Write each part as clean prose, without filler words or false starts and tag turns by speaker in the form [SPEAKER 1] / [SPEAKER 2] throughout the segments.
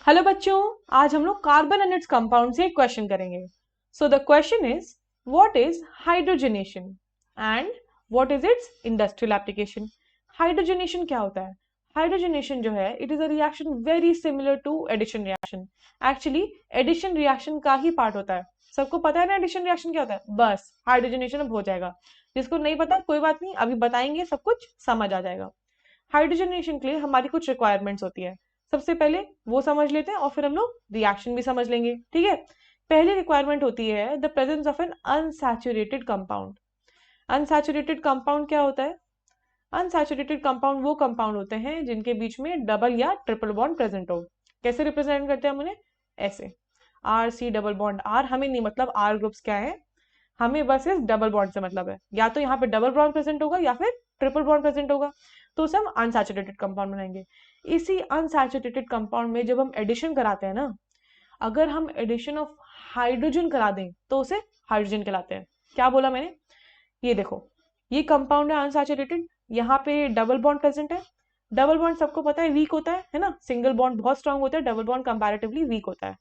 [SPEAKER 1] Hello बच्चों, आज हम लोग कार्बन एंड इट्स कंपाउंड से एक क्वेश्चन करेंगे। So the question is what is hydrogenation and what is its industrial application. Hydrogenation क्या होता है? हाइड्रोजनेशन जो है it is a reaction very similar to addition reaction. Actually addition reaction का ही पार्ट होता है। सबको पता है ना एडिशन रिएक्शन क्या होता है? बस हाइड्रोजनेशन अब हो जाएगा। जिसको नहीं पता कोई बात नहीं, अभी बताएंगे सब कुछ समझ आ जाएगा। हाइड्रोजनेशन के लिए हमारी कुछ रिक्वायरमेंट्स होती है। सबसे पहले वो समझ लेते हैं और फिर हम लोग रिएक्शन भी समझ लेंगे, ठीक है। पहली रिक्वायरमेंट होती है the presence of N unsaturated compound. Unsaturated compound क्या होता है? अनसैचुरेटेड कंपाउंड वो कंपाउंड होते हैं जिनके बीच में डबल या ट्रिपल बॉन्ड प्रेजेंट हो। कैसे रिप्रेजेंट करते हैं हम उन्हें? ऐसे r c double bond r. हमें नहीं मतलब आर ग्रुप्स क्या है, हमें बस इस डबल बॉन्ड से मतलब है। या तो यहाँ पे डबल बॉन्ड प्रेजेंट होगा या फिर ट्रिपल बॉन्ड प्रेजेंट होगा, तो उसे हम अनसैचुरेटेड कंपाउंड बनाएंगे। इसी अनसैचुरेटेड कंपाउंड में जब हम एडिशन कराते हैं ना, अगर हम एडिशन ऑफ हाइड्रोजन करा दें तो उसे हाइड्रोजन कहलाते हैं। क्या बोला मैंने? ये देखो, ये कंपाउंड है अनसैचुरेटेड, यहाँ पे डबल बॉन्ड प्रेजेंट है। डबल बॉन्ड सबको पता है वीक होता है ना। सिंगल बॉन्ड बहुत स्ट्रांग होता है, डबल बॉन्ड कंपैरेटिवली वीक होता है।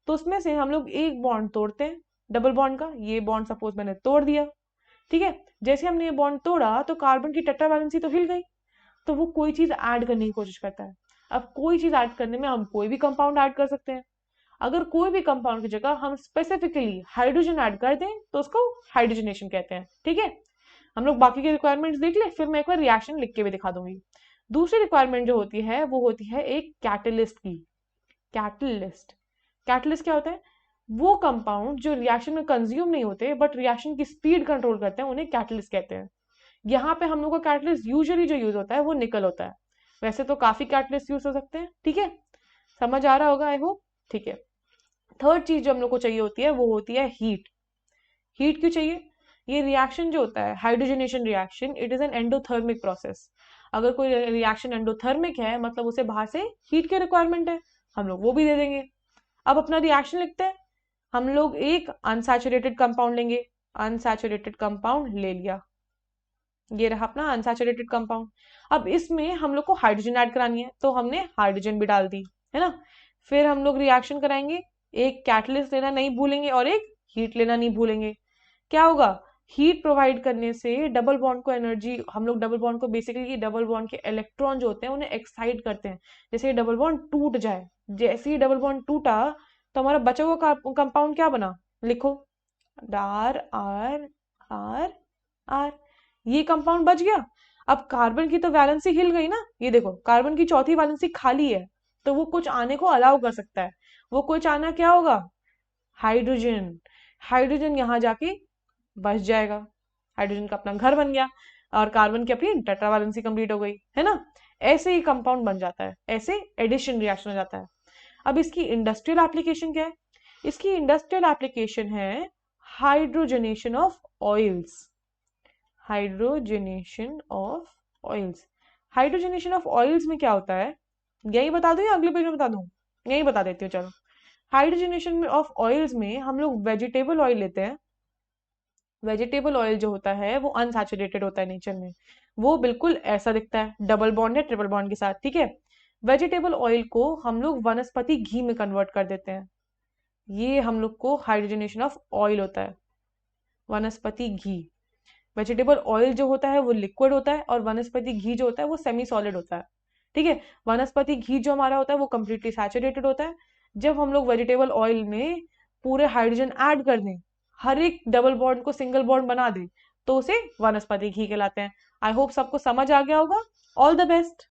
[SPEAKER 1] तो उसमें से हम लोग एक बॉन्ड तोड़ते हैं डबल बॉन्ड का। ये बॉन्ड सपोज मैंने तोड़ दिया, ठीक है। जैसे हमने ये बॉन्ड तोड़ा तो कार्बन की टेट्रा वैलेंसी तो हिल गई, तो वो कोई चीज ऐड करने की कोशिश करता है। अब कोई चीज ऐड करने में हम कोई भी कंपाउंड ऐड कर सकते हैं। अगर कोई भी कंपाउंड की जगह हम स्पेसिफिकली हाइड्रोजन ऐड कर दें तो उसको हाइड्रोजनेशन कहते हैं, ठीक है। हम लोग बाकी के रिक्वायरमेंट्स देख ले, फिर मैं एक बार रिएक्शन लिख के भी दिखा दूंगी। दूसरी रिक्वायरमेंट जो होती है वो होती है एक कैटलिस्ट की। कैटलिस्ट, कैटलिस्ट क्या होता है? वो कंपाउंड जो रिएक्शन में कंज्यूम नहीं होते बट रिएक्शन की स्पीड कंट्रोल करते हैं, उन्हें कैटलिस्ट कहते हैं। यहाँ पे हम लोग का कैटलिस्ट यूजुअली जो यूज होता है वो निकल होता है। वैसे तो काफी कैटलिस्ट यूज हो सकते हैं, ठीक है। समझ आ रहा होगा आई होप, ठीक है। थर्ड चीज जो हम लोग को चाहिए होती है वो होती है हीट। हीट क्यों चाहिए? ये रिएक्शन जो होता है hydrogenation reaction, it is an endothermic process. अगर कोई रिएक्शन एंडोथर्मिक है मतलब उसे बाहर से हीट की रिक्वायरमेंट है, हम लोग वो भी दे देंगे। अब अपना रिएक्शन लिखते हैं। हम लोग एक अनसैचुरेटेड कंपाउंड लेंगे। अनसैचुरेटेड कंपाउंड ले लिया, ये रहा अपना अनसैचुरेटेड कंपाउंड। अब इसमें हम लोग को हाइड्रोजन ऐड करानी है तो हमने हाइड्रोजन भी डाल दी, है ना। फिर हम लोग रिएक्शन कराएंगे, एक कैटलिस्ट लेना नहीं भूलेंगे और एक हीट लेना नहीं भूलेंगे। क्या होगा? हीट प्रोवाइड करने से डबल बॉन्ड को एनर्जी, हम लोग डबल बॉन्ड को बेसिकली डबल बॉन्ड के इलेक्ट्रॉन जो होते हैं उन्हें एक्साइट करते हैं। जैसे डबल बॉन्ड टूट जाए, जैसे ही डबल बॉन्ड टूटा तो हमारा बचा हुआ कंपाउंड क्या बना? लिखो, आर आर आर आर। ये कंपाउंड बच गया। अब कार्बन की तो वैलेंसी हिल गई ना, ये देखो कार्बन की चौथी वैलेंसी खाली है, तो वो कुछ आने को अलाउ कर सकता है। वो कुछ आना क्या होगा? हाइड्रोजन। हाइड्रोजन यहाँ जाके बच जाएगा, हाइड्रोजन का अपना घर बन गया और कार्बन की अपनी टेट्रा वैलेंसी कंप्लीट हो गई, है ना। ऐसे ही कंपाउंड बन जाता है, ऐसे एडिशन रिएक्शन हो जाता है। अब इसकी इंडस्ट्रियल एप्लीकेशन क्या है? इसकी इंडस्ट्रियल एप्लीकेशन है hydrogenation of oils. Hydrogenation of oils. Hydrogenation of oils में क्या होता है, यही बता दूं या अगले पेज में बता दूं? यही बता देती हूँ चलो। हाइड्रोजनेशन ऑफ ऑयल्स में हम लोग वेजिटेबल ऑयल लेते हैं। वेजिटेबल ऑयल जो होता है वो अनसैचुरेटेड होता है नेचर में। वो बिल्कुल ऐसा दिखता है डबल बॉन्ड या ट्रिपल बॉन्ड के साथ, ठीक है। वेजिटेबल ऑयल को हम लोग वनस्पति घी में कन्वर्ट कर देते हैं। ये हम लोग को हाइड्रोजनेशन ऑफ ऑयल होता है, वनस्पति घी। वेजिटेबल ऑयल जो होता है वो लिक्विड होता है और वनस्पति घी जो होता है वो सेमी सॉलिड होता है, ठीक है। वनस्पति घी जो हमारा होता है वो कंप्लीटली सैचुरेटेड होता है। जब हम लोग वेजिटेबल ऑयल में पूरे हाइड्रोजन ऐड कर दें, हर एक डबल बॉन्ड को सिंगल बॉन्ड बना दें, तो उसे वनस्पति घी कहलाते हैं। आई होप सबको समझ आ गया होगा। All the best.